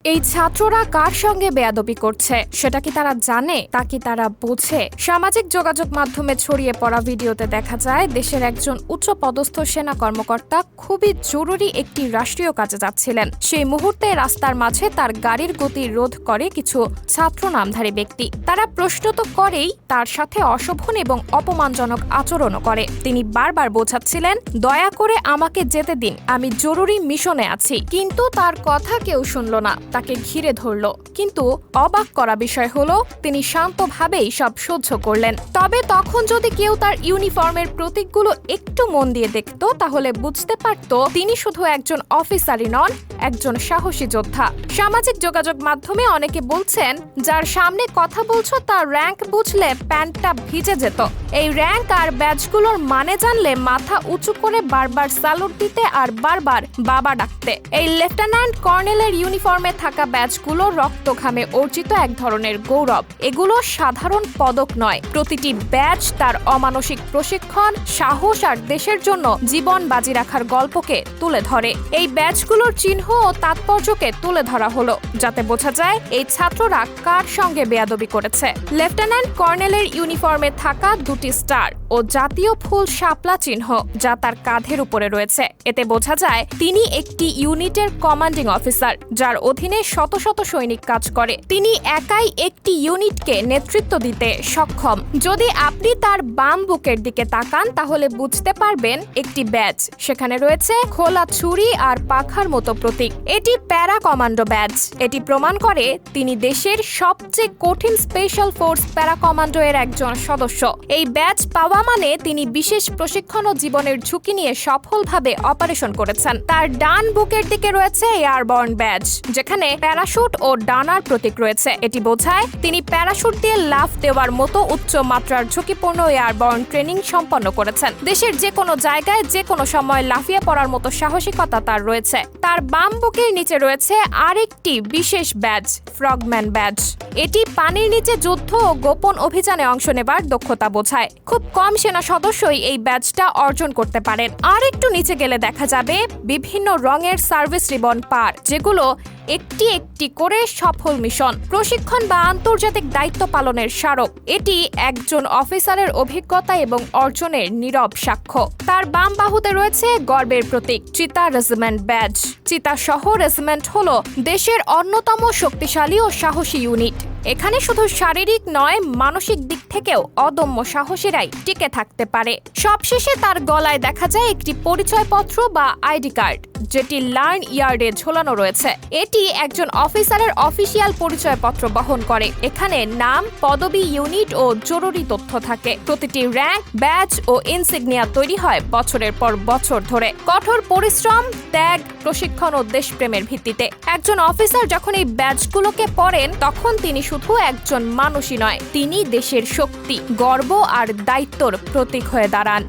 এই ছাত্ররা কার সঙ্গে বেয়াদবি করছে সেটা কি তারা জানে, তা কি তারা বোঝে? সামাজিক যোগাযোগ মাধ্যমে ছড়িয়ে পড়া ভিডিওতে দেখা যায় দেশের একজন উচ্চপদস্থ সেনা কর্মকর্তা খুবই জরুরি একটি রাষ্ট্রীয় কাজে যাচ্ছিলেন। সেই মুহূর্তে রাস্তার মাঝে তার গাড়ির গতি রোধ করে কিছু ছাত্র নামধারী ব্যক্তি। তারা প্রশ্ন তো করেই, তার সাথে অশোভন এবং অপমানজনক আচরণও করে। তিনি বারবার বোঝাচ্ছিলেন, দয়া করে আমাকে যেতে দিন, আমি জরুরি মিশনে আছি। কিন্তু তার কথা কেউ শুনল না, তাকে ঘিরে ধরল। কিন্তু অবাক করা বিষয় হলো, তিনি শান্তভাবেই সব সহ্য করলেন। তবে তখন যদি কেউ তার ইউনিফর্মের প্রতীকগুলো একটু মন দিয়ে দেখত, তাহলে বুঝতে পারত তিনি শুধু একজন অফিসারই নন, একজন সাহসী যোদ্ধা। সামাজিক যোগাযোগ মাধ্যমে অনেকে বলছেন, যার সামনে কথা বলছো তার র্যাঙ্ক বুঝলে প্যান্টটা ভিজে যেত। এই র্যাঙ্ক আর ব্যাজগুলোর মানে জানলে মাথা উঁচু করে বারবার স্যালুট দিতে আর বারবার বাবা ডাকতে। এই লেফটেন্যান্ট কর্নেলের ইউনিফর্মে থাকা ব্যাজগুলো রক্ত ঘামে অর্জিত এক ধরনের গৌরব। এগুলো সাধারণ পদক নয়, প্রতিটি ব্যাজ তার অমানসিক প্রশিক্ষণ, সাহস আর দেশের জন্য জীবন বাজি রাখার গল্পকে তুলে ধরে। এই ব্যাজগুলোর চিহ্ন ও তাৎপর্যকে তুলে ধরা হলো, যাতে বোঝা যায় এই ছাত্ররা কার সঙ্গে বেয়াদবি করেছে। লেফটেন্যান্ট কর্নেলের ইউনিফর্মে থাকা দুটি স্টার ও জাতীয় ফুল শাপলা চিহ্ন যা তার কাঁধের উপরে রয়েছে, এতে বোঝা যায় তিনি একটি ইউনিটের কমান্ডিং অফিসার, যার অধীনে শত শত সৈনিক কাজ করে। তিনি একাই একটি ইউনিটকে নেতৃত্ব দিতে সক্ষম। যদি আপনি তার বাম বুকের দিকে তাকান, তাহলে বুঝতে পারবেন একটি ব্যাজ, সেখানে রয়েছে খোলা ছুরি আর পাখার মতো প্রতীক। এটি প্যারা কমান্ডো ব্যাজ। এটি প্রমাণ করে তিনি দেশের সবচেয়ে কঠিন স্পেশাল ফোর্স প্যারা কমান্ডো এর একজন সদস্য। এই ব্যাজ পাওয়া মানে তিনি বিশেষ প্রশিক্ষণ ও জীবনের ঝুঁকি নিয়ে সফলভাবে অপারেশন করেছেন। তার ডান বুকের দিকে রয়েছে এয়ারবর্ন ব্যাজ, যেখানে প্যারাশুট ও ডানার প্রতীক রয়েছে। এটি বোঝায় তিনি প্যারাশুট দিয়ে লাফ দেওয়ার মতো উচ্চ মাত্রার ঝুঁকিপূর্ণ এয়ারবর্ন ট্রেনিং সম্পন্ন করেছেন। দেশের যে কোনো জায়গায় যে কোনো সময় লাফিয়ে পড়ার মতো সাহসিকতা তার রয়েছে। তার বাম বুকের নিচে রয়েছে আরেকটি বিশেষ ব্যাজ, ফ্রগম্যান ব্যাজ। এটি পানির নিচে যুদ্ধ ও গোপন অভিযানে অংশ নেবার দক্ষতা বোঝায়। খুব কম সেনা সদস্যই এই ব্যাজটা অর্জন করতে পারেন। আর একটু নিচে গেলে দেখা যাবে বিভিন্ন রঙের সার্ভিস রিবন পার, যেগুলো একটি একটি করে সফল মিশন, প্রশিক্ষণ বা আন্তর্জাতিক দায়িত্ব পালনের স্মারক। এটি একজন অফিসারের অভিজ্ঞতা এবং অর্জনের নীরব সাক্ষ্য। তার বাম বাহুতে রয়েছে গর্বের প্রতীক, চিতা রেজিমেন্ট ব্যাজ। চিতা সহ রেজিমেন্ট হলো দেশের অন্যতম শক্তিশালী ও সাহসী ইউনিট। এখানে শুধু শারীরিক নয়, মানসিক দিক থেকেও অদম্য সাহসীরাই টিকে থাকতে পারে। সবশেষে তার গলায় দেখা যায় একটি পরিচয়পত্র বা আইডি কার্ড, যেটি লার্ন ইয়ার্ডে ঝোলানো রয়েছে। এটি একজন অফিসারের অফিসিয়াল পরিচয়পত্র বহন করে। এখানে নাম, পদবি, ইউনিট ও জরুরি তথ্য থাকে। প্রতিটি র্যাঙ্ক, ব্যাজ ও ইনসিগনিয়া তৈরি হয় বছরের পর বছর ধরে, কঠোর পরিশ্রম, ত্যাগ, প্রশিক্ষণ ও দেশপ্রেমের ভিত্তিতে। একজন অফিসার যখন এই ব্যাজগুলোকে পরেন, তখন তিনি শুধু একজন মানুষই নয়, তিনি দেশের শক্তি, গর্ব আর দায়িত্বর প্রতীক হয়ে দাঁড়ান।